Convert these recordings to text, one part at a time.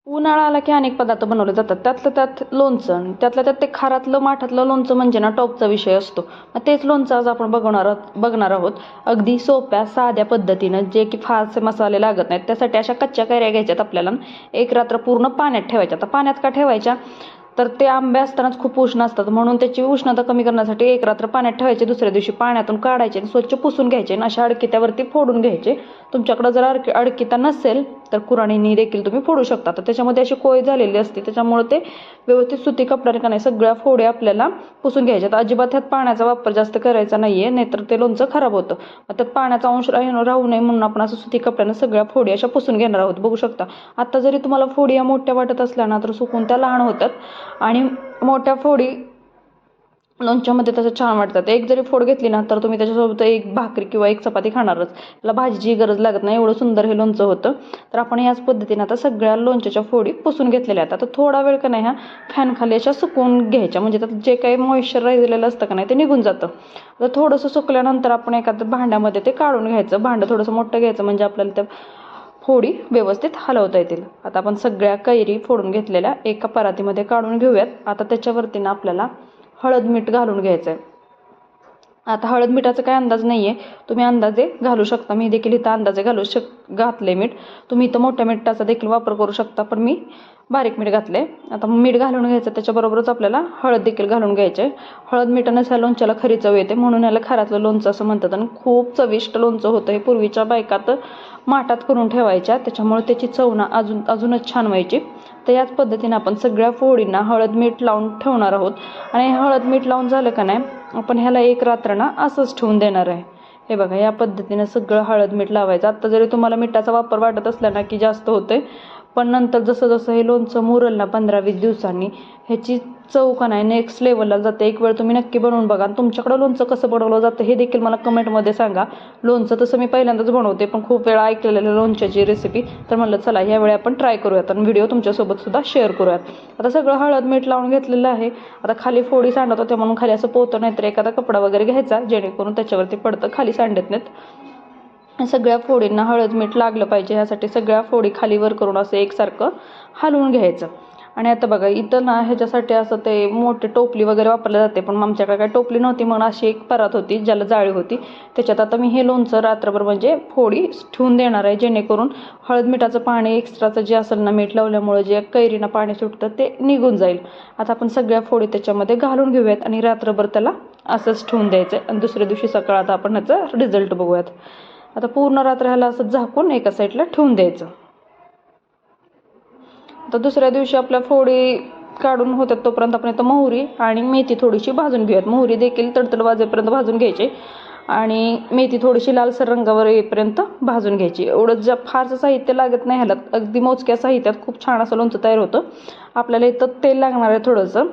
उन्हाळा आला की अनेक पदार्थ बनवले जातात. त्यातलं त्यात लोणचं. त्यातल्या त्यात ते खारातलं माठातलं लोणचं म्हणजे ना टॉपचा विषय असतो. मग तेच लोणचं आज आपण बघणार आहोत. अगदी सोप्या साध्या पद्धतीनं, जे की फारसे मसाले लागत नाहीत. त्यासाठी अशा कच्च्या कैऱ्या घ्यायच्यात आपल्याला. एक रात्र पूर्ण पाण्यात ठेवायच्या. आता पाण्यात का ठेवायच्या? तर ते आंबे असतानाच खूप उष्ण असतात, म्हणून त्याची उष्णता कमी करण्यासाठी एक रात्र पाण्यात ठेवायचे. दुसऱ्या दिवशी पाण्यातून काढायचे आणि स्वच्छ पुसून घ्यायचे आणि अशा अडकित्यावरती फोडून घ्यायचे. तुमच्याकडे जर अडकिता नसेल तर कुऱ्हाडीने देखील तुम्ही फोडू शकता. तर त्याच्यामध्ये अशी कोय झालेली असते, त्याच्यामुळे ते व्यवस्थित सुती कपड्याने का नाही सगळ्या फोड्या आपल्याला पुसून घ्यायच्यात. अजिबात ह्यात पाण्याचा वापर जास्त करायचा नाहीये, नाहीतर ते लोणचं खराब होतं. मग त्यात पाण्याचा अंश राहू नये म्हणून आपण असं सुती कपड्यानं सगळ्या फोडी अशा पुसून घेणार आहोत. बघू शकता. आता जरी तुम्हाला फोडी या मोठ्या वाटत असल्या ना, तर सुकून त्या लहान होतात आणि मोठ्या फोडी लोणच्यामध्ये तसं छान वाटतात. एक जरी फोड घेतली ना, तर तुम्ही त्याच्यासोबत एक भाकरी किंवा एक चपाती खाणारच. त्याला भाजीची गरज लागत नाही, एवढं सुंदर हे लोणचं होतं. तर आपण याच पद्धतीने आता सगळ्या लोणच्याच्या फोडी पुसून घेतलेल्या आहेत. आता थोडा वेळ का नाही ह्या फॅन खाली अशा सुकवून घ्यायच्या, म्हणजे त्यात जे काही मॉइश्चर राहिलेलं असतं का नाही ते निघून जातं. तर थोडंसं सुकल्यानंतर आपण एखाद्या भांड्यामध्ये ते काढून घ्यायचं. भांडं थोडंसं मोठं घ्यायचं, म्हणजे आपल्याला त्या फोडी व्यवस्थित हलवता येतील. आता आपण सगळ्या कैरी फोडून घेतलेल्या एका परातीमध्ये काढून घेऊयात. आता त्याच्यावरती ना आपल्याला हळद मीठ घालून घ्यायचं आहे. आता हळद मिठाचा काही अंदाज नाही आहे, तुम्ही अंदाजे घालू शकता. मी देखील इथं अंदाजे घातले मीठ. तुम्ही इथं मोठ्या मिठाचा देखील वापर करू शकता, पण मी बारीक मीठ घातले. आता मीठ घालून घ्यायचं, त्याच्याबरोबरच आपल्याला हळद देखील घालून घ्यायचे. हळद मिठानंच ह्या लोणच्याला खरी चव येते, म्हणून याला खरातलं लोणचं असं म्हणतात. आणि खूप चविष्ट लोणचं होतं हे. पूर्वीच्या बायकात माठात करून ठेवायच्या, त्याच्यामुळे त्याची चव ना अजूनच छान व्हायची. तर याच पद्धतीने आपण सगळ्या फोडींना हळद मीठ लावून ठेवणार आहोत. आणि हळद मीठ लावून झालं का नाही, आपण ह्याला एक रात्र ना असंच ठेवून देणार आहे. हे बघा, या पद्धतीने सगळं हळद मीठ लावायचं. आता जरी तुम्हाला मिठाचा वापर वाटत असला ना की जास्त होतोय, पण नंतर जसं जसं हे लोणचं मुरल ना 15-20 दिवसांनी, ह्याची चव का नाही नेक्स्ट लेवलला जाते. एक वेळ तुम्ही नक्की बनवून बघा. आणि तुमच्याकडं लोणचं कसं बनवलं जातं हे देखील मला कमेंटमध्ये सांगा. लोणचं तसं मी पहिल्यांदाच बनवते, पण खूप वेळा ऐकलेलं लोणच्याची रेसिपी, तर म्हणलं चला यावेळी आपण ट्राय करूयात आणि व्हिडिओ तुमच्यासोबत सुद्धा शेअर करूयात. आता सगळं हळद मीठ लावून घेतलेलं आहे. आता खाली फोडी सांडत होत्या म्हणून खाली असं पोतं नाहीतर एखादा कपडा वगैरे घ्यायचा, जेणेकरून त्याच्यावरती पडतं, खाली सांडत नाहीत. सगळ्या फोडींना हळद मीठ लागलं पाहिजे, ह्यासाठी सगळ्या फोडी खाली वर करून असं एकसारखं हलवून घ्यायचं. आणि आता बघा, इथं ना ह्याच्यासाठी असं ते मोठे टोपली वगैरे वापरले जाते, पण आमच्याकडे काही टोपली नव्हती, म्हणून अशी एक परात होती ज्याला जाळी होती. त्याच्यात आता मी हे लोणचं रात्रभर म्हणजे फोडी ठेवून देणार आहे, जेणेकरून हळद मिठाचं पाणी एक्स्ट्राचं जे असेल ना, मीठ लावल्यामुळे जे कैरीनं पाणी सुटतं ते निघून जाईल. आता आपण सगळ्या फोडी त्याच्यामध्ये घालून घेऊयात आणि रात्रभर त्याला असंच ठेवून द्यायचं. आणि दुसऱ्या दिवशी सकाळ आता आपण ह्याचा रिझल्ट बघूयात. आता पूर्ण रात्र ह्याला असं झाकून एका साईडला ठेवून द्यायचं. तर दुसऱ्या दिवशी आपल्या फोडी काढून होतात तोपर्यंत आपण इथं मोहरी आणि मेथी थोडीशी भाजून घेऊयात. मोहरी देखील तडतड वाजेपर्यंत भाजून घ्यायची आणि मेथी थोडीशी लालसर रंगावर येईपर्यंत भाजून घ्यायची. एवढं फारसं साहित्य लागत नाही ह्याला, अगदी मोजक्या साहित्यात खूप छान असं लोणचं तयार होतं. आपल्याला इथं तेल लागणार आहे थोडंसं,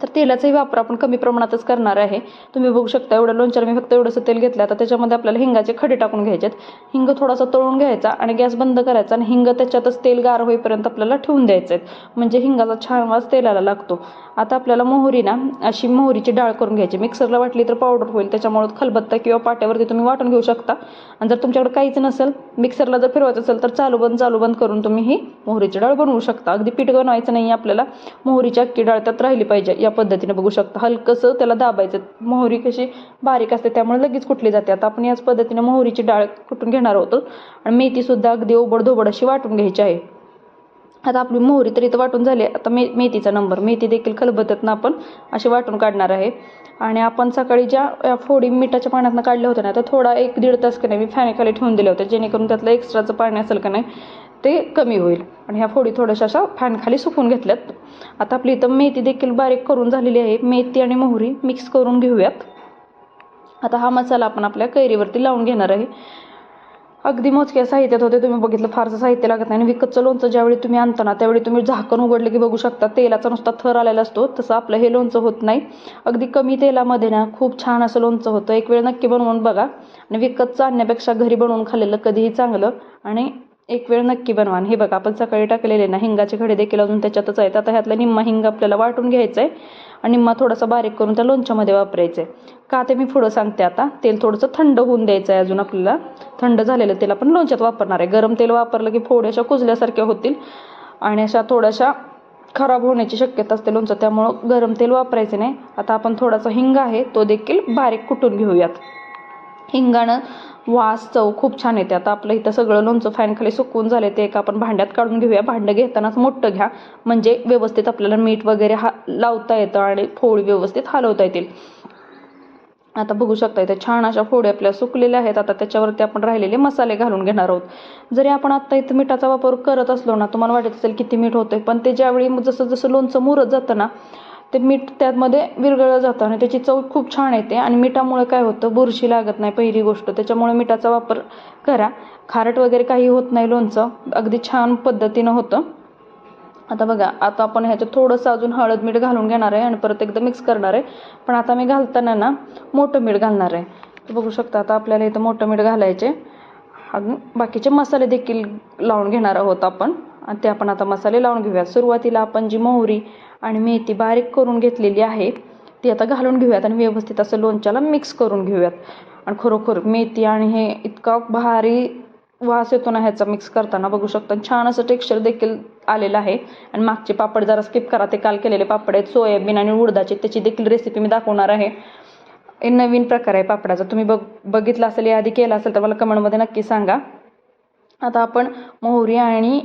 तर तेलाचाही वापर आपण कमी प्रमाणातच करणार आहे. तुम्ही बघू शकता, एवढं लोणच्याला मी फक्त एवढंसं तेल घेतलं. आता त्याच्यामध्ये आपल्याला हिंगाचे खडे टाकून घ्यायचे. हिंग थोडासा तळून घ्यायचा आणि गॅस बंद करायचा आणि हिंग त्याच्यातच तेल गार होईपर्यंत आपल्याला ठेवून द्यायचं आहे, म्हणजे हिंगाचा छान वास तेलाला लागतो. आता आपल्याला मोहरी ना अशी मोहरीची डाळ करून घ्यायची. मिक्सरला वाटली तर पावडर होईल, त्याच्यामुळे खलबत्ता किंवा पाट्यावरती तुम्ही वाटून घेऊ शकता. आणि जर तुमच्याकडे काहीच नसेल, मिक्सरला जर फिरवायचं असेल, तर चालू बंद करून तुम्ही ही मोहरीची डाळ बनवू शकता. अगदी पीठ बनवायचं नाही आपल्याला, मोहरीची अख्खी डाळ त्यात राहिली पाहिजे. या पद्धतीने बघू शकता, हलकंसं त्याला दाबायचं. मोहरी कशी बारीक असते त्यामुळे लगेच कुटली जाते. आता आपण याच पद्धतीने मोहरीची डाळ कुटून घेणार होतो आणि मेथीसुद्धा अगदी ओबड अशी वाटून घ्यायची आहे. आता आपली मोहरी तर इथं वाटून झाली. आता मेथीचा नंबर, मेथी देखील खलबत्त्यातनं आपण अशी वाटून काढणार आहे. आणि आपण सकाळी ज्या फोडी मिठाच्या पाण्यातनं काढल्या होत्या ना, तर थोडा 1-1.5 तास का नाही मी फॅनेखाली ठेवून दिल्या होत्या, जेणेकरून त्यातलं एक्स्ट्राचं पाणी असेल का नाही ते कमी होईल. आणि ह्या फोडी थोड्याशा अशा फॅनखाली सुकून घेतल्यात. आता आपली इथं मेथी देखील बारीक करून झालेली आहे. मेथी आणि मोहरी मिक्स करून घेऊयात. आता हा मसाला आपण आपल्या कैरीवरती लावून घेणार आहे. अगदी मोजक्या साहित्यात होते, तुम्ही बघितलं फारसं साहित्य लागत नाही. आणि विकतचं लोणचं ज्यावेळी तुम्ही आणता ना, त्यावेळी तुम्ही झाकण उघडलं की बघू शकता तेलाचा नुसता थर आलेला असतो. तसं आपलं हे लोणचं होत नाही. अगदी कमी तेलामध्ये ना खूप छान असं लोणचं होतं. एक वेळ नक्की बनवून बघा. आणि विकतचं आणण्यापेक्षा घरी बनवून खाल्लेलं कधीही चांगलं. आणि एक वेळ नक्की बनवा. हे बघा, आपण सकाळी टाकलेले ना हिंगाचे खडे देखील अजून त्याच्यातच आहेत. आता ह्यातला निम्मा हिंग आपल्याला वाटून घ्यायचा आहे आणि निम्मा थोडासा बारीक करून त्या लोणच्यामध्ये वापरायचं आहे. का ते मी पुढं सांगते. आता तेल थोडंसं थंड होऊन द्यायचं आहे अजून आपल्याला. थंड झालेलं तेल आपण लोणच्यात वापरणार आहे. गरम तेल वापरलं की फोड्या अशा कुजल्यासारख्या होतील आणि अशा थोड्याशा खराब होण्याची शक्यता असते लोणचं, त्यामुळं गरम तेल वापरायचं नाही. आता आपण थोडासा हिंग आहे तो देखील बारीक कुटून घेऊयात. हिंगानं वास चव खूप छान येते. आता आपलं इथं सगळं लोणचं फॅनखाली सुकवून झाले ते एक आपण भांड्यात काढून घेऊया. भांडं घेतानाच मोठं घ्या, म्हणजे व्यवस्थित आपल्याला मीठ वगैरे लावता येतं आणि फोडी व्यवस्थित हलवता येतील. आता बघू शकता इथे छान अशा फोडी आपल्या सुकलेल्या आहेत. आता त्याच्यावरती आपण राहिलेले मसाले घालून घेणार आहोत. जरी आपण आता इथं मिठाचा वापर करत असलो ना, तुम्हाला वाटत असेल किती मीठ होतंय, पण ते ज्यावेळी जसं जसं लोणचं मुरत जातं ना, ते मीठ त्यामध्ये विरघळलं जातं आणि त्याची चव खूप छान येते. आणि मिठामुळे काय होतं, बुरशी लागत नाही पहिली गोष्ट, त्याच्यामुळे मिठाचा वापर करा. खारट वगैरे काही होत नाही, लोणचं अगदी छान पद्धतीनं होतं. आता बघा, आता आपण ह्याच्यात थोडंसं अजून हळद मीठ घालून घेणार आहे आणि परत एकदा मिक्स करणार आहे. पण आता मी घालताना ना मोठं मीठ घालणार आहे. तर बघू शकता आता आपल्याला इथं मोठं मीठ घालायचे. अजून बाकीचे मसाले देखील लावून घेणार आहोत आपण, आणि ते आपण आता मसाले लावून घेऊयात. सुरुवातीला आपण जी मोहरी आणि मेथी बारीक करून घेतलेली आहे ती आता घालून घेऊयात आणि व्यवस्थित असं लोणच्याला मिक्स करून घेऊयात. आणि खरोखर मेथी आणि हे इतका भारी वास येतो ना ह्याचा मिक्स करताना, बघू शकता छान असं टेक्स्चर देखील आलेलं आहे. आणि मागचे पापड जरा स्किप करा, ते काल केलेले पापड आहेत सोयाबीन आणि उडदाचे, त्याची देखील रेसिपी मी दाखवणार आहे. हे नवीन प्रकार आहे पापडाचा, तुम्ही बघितला असेल, याआधी केला असेल तर मला कमेंटमध्ये नक्की सांगा. आता आपण मोहरी आणि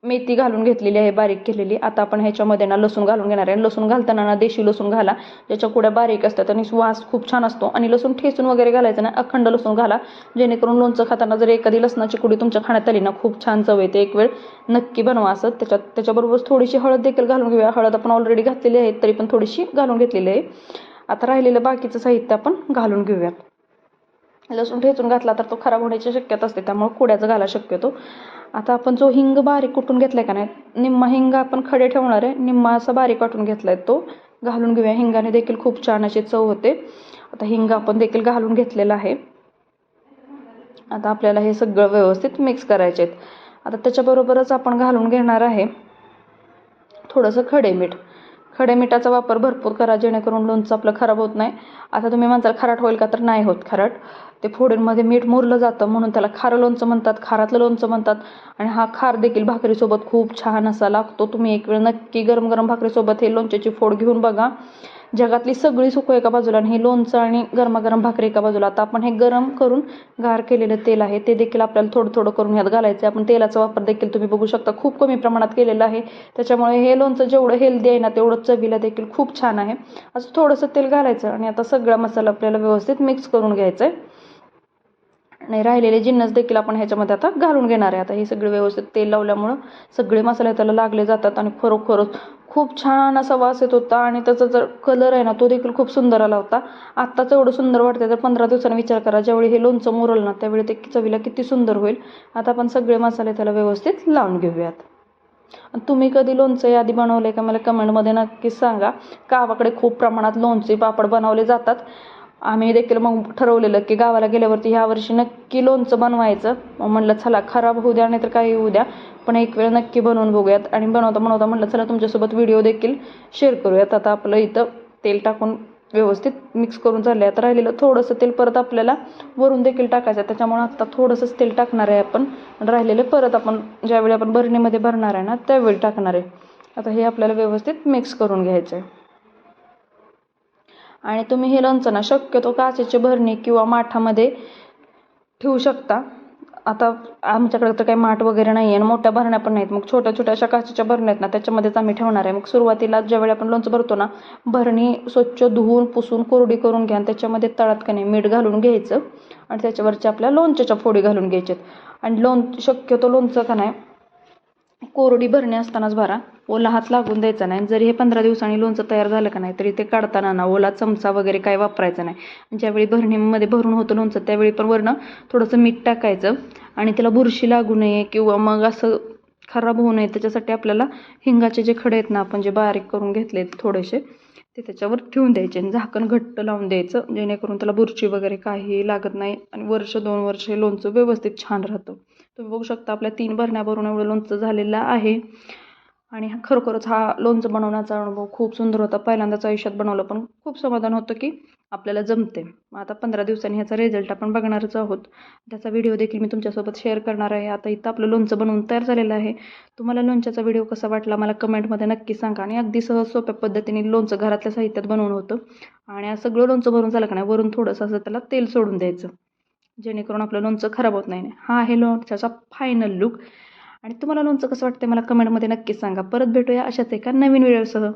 मेथी घालून घेतलेली आहे बारीक केलेली. आता आपण ह्याच्यामध्ये ना लसूण घालून घेणार आहे. लसूण घालताना ना देशी लसूण घाला, ज्याच्या कुड्या बारीक असतात आणि वास खूप छान असतो. आणि लसूण ठेचून वगैरे घालायचं ना, अखंड लसूण घाला, जेणेकरून लोणचं खाताना जर एखादी लसणाची कुडी तुमच्या खाण्यात आली ना, खूप छान चव येते. एक वेळ नक्की बनवा असं. त्याच्याबरोबर थोडीशी हळद देखील घालून घेऊया. हळद आपण ऑलरेडी घातलेली आहे, तरी पण थोडीशी घालून घेतलेली आहे. आता राहिलेलं बाकीचं साहित्य आपण घालून घेऊयात. लसूण ठेचून घातला तर तो खराब होण्याची शक्यता असते, त्यामुळे कुड्याचं घाला शक्यतो. आता आपण जो हिंग बारीक कुटून घेतलाय का नाही, निम्मा हिंग आपण खडे ठेवणार आहे, निम्मा असा बारीक वाटून घेतलाय तो घालून घेऊया. हिंगाने देखील खूप छान अशी चव होते. आता हिंग आपण देखील घालून घेतलेला आहे. आता आपल्याला हे सगळं व्यवस्थित मिक्स करायचे आहेत. आता त्याच्याबरोबरच आपण घालून घेणार आहे थोडंसं खडे मीठ. खडे मिठाचा वापर भरपूर करा, जेणेकरून लोणचं आपलं खराब होत नाही. आता तुम्ही म्हणताल खारट होईल का, तर नाही होत खारट. ते फोडींमध्ये मीठ मुरलं जातं म्हणून त्याला खारं लोणचं म्हणतात, खारातलं लोणचं म्हणतात. आणि हा खार देखील भाकरीसोबत खूप छान असा लागतो. तुम्ही एक वेळ नक्की गरम गरम भाकरीसोबत हे लोणच्याची फोड घेऊन बघा. जगातली सगळी सुकं एका बाजूला आणि हे लोणचं आणि गरमागरम भाकरी एका बाजूला. आता आपण हे गरम करून गार केलेलं तेल आहे ते देखील आपल्याला थोडं थोडं करून ह्यात घालायचं आहे. आपण तेलाचा वापर देखील तुम्ही बघू शकता खूप कमी प्रमाणात केलेला आहे, त्याच्यामुळे हे लोणचं जेवढं हेल्दी आहे ना, तेवढं चवीला देखील खूप छान आहे. असं थोडंसं तेल घालायचं आणि आता सगळा मसाला आपल्याला व्यवस्थित मिक्स करून घ्यायचा आहे. आणि राहिलेले जिन्नस देखील आपण ह्याच्यामध्ये आता घालून घेणार आहे. आता हे सगळे व्यवस्थित तेल लावल्यामुळं सगळे मसाले त्याला लागले जातात आणि खरोखरच खूप छान असा वास येत होता. आणि त्याचा जर कलर आहे ना, तो देखील खूप सुंदर आला होता. आत्ताच एवढं सुंदर वाटतं, तर 15 दिवसांनी विचार करा, ज्यावेळी हे लोणचं मुरल ना, त्यावेळी ते चवीला किती सुंदर होईल. आता आपण सगळे मसाले त्याला व्यवस्थित लावून घेऊयात. तुम्ही कधी लोणचं यादी बनवले का, मला कमेंटमध्ये नक्कीच सांगा. गावाकडे खूप प्रमाणात लोणचे पापड बनवले जातात. आम्ही देखील मग ठरवलेलं की गावाला गेल्यावरती ह्या वर्षी नक्की लोणचं बनवायचं. मग म्हटलं चला, खराब होऊ द्या नाही तर काही होऊ द्या, पण एक वेळ नक्की बनवून बघूयात. आणि बनवता म्हटलं चला तुमच्यासोबत व्हिडिओ देखील शेअर करूयात. आता आपलं इथं तेल टाकून व्यवस्थित मिक्स करून झालं आहे. आता राहिलेलं थोडंसं तेल परत आपल्याला वरून देखील टाकायचं आहे, त्याच्यामुळे आता थोडंसंच तेल टाकणार आहे आपण. राहिलेलं परत आपण ज्यावेळी आपण बरणीमध्ये भरणार आहे ना, त्यावेळी टाकणार आहे. आता हे आपल्याला व्यवस्थित मिक्स करून घ्यायचं आहे. आणि तुम्ही हे लोणचं ना शक्यतो काचेची भरणी किंवा माठामध्ये ठेवू शकता. आता आमच्याकडे तर काही माठ वगैरे नाही आहे आणि मोठ्या भरण्या पण नाहीत, मग छोट्या छोट्या अशा काचेच्या भरण्या आहेत ना, त्याच्यामध्येच आम्ही ठेवणार आहे. मग सुरुवातीला ज्यावेळी आपण लोणचं भरतो ना, भरणी स्वच्छ धुवून पुसून कोरडी करून घ्या आणि त्याच्यामध्ये तळात का नाही मीठ घालून घ्यायचं आणि त्याच्यावरच्या आपल्या लोणच्याच्या फोडी घालून घ्यायच्यात. आणि शक्यतो लोणचं का नाही कोरडी भरणी असतानाच भरा, ओला हात लागून द्यायचा नाही. जरी हे 15 दिवसांनी लोणचं तयार झालं का नाही, तरी ते काढताना ना ओला चमचा वगैरे काय वापरायचा नाही. ज्यावेळी भरणीमध्ये भरून होतं लोणचं, त्यावेळी पण वरनं थोडंसं मीठ टाकायचं. आणि त्याला बुरशी लागू नये किंवा मग असं खराब होऊ नये, त्याच्यासाठी आपल्याला हिंगाचे जे खडे आहेत ना, आपण जे बारीक करून घेतले थोडेसे, ते त्याच्यावर ठेवून द्यायचे आणि झाकण घट्ट लावून द्यायचं, जेणेकरून त्याला बुरशी वगैरे काही लागत नाही आणि वर्ष 2 वर्ष हे लोणचं व्यवस्थित छान राहतं. तुम्ही बघू शकता आपल्या 3 भरण्या भरून एवढं लोणचं झालेलं आहे. आणि खरोखरच हा लोणचं बनवण्याचा अनुभव खूप सुंदर होता. पहिल्यांदाच आयुष्यात बनवलं, पण खूप समाधान होतं की आपल्याला जमते. मग आता 15 दिवसांनी ह्याचा रिझल्ट आपण बघणारच आहोत. त्याचा व्हिडिओ देखील मी तुमच्यासोबत शेअर करणार आहे. आता इथं आपलं लोणचं बनवून तयार झालेलं आहे. तुम्हाला लोणच्याचा व्हिडिओ कसा वाटला मला कमेंटमध्ये नक्की सांगा. आणि अगदी सहज सोप्या पद्धतीने लोणचं घरातल्या साहित्यात बनवून होतं. आणि सगळं लोणचं भरून झालं का नाही, वरून थोडंसं असं त्याला तेल सोडून द्यायचं, जेणेकरून आपलं लोणचं खराब होत नाही. हा आहे लोणच्याचा फायनल लुक. आणि तुम्हाला लोणचं कसं वाटतं मला कमेंटमध्ये नक्की सांगा. परत भेटूया अशाच एका नवीन व्हिडिओसह.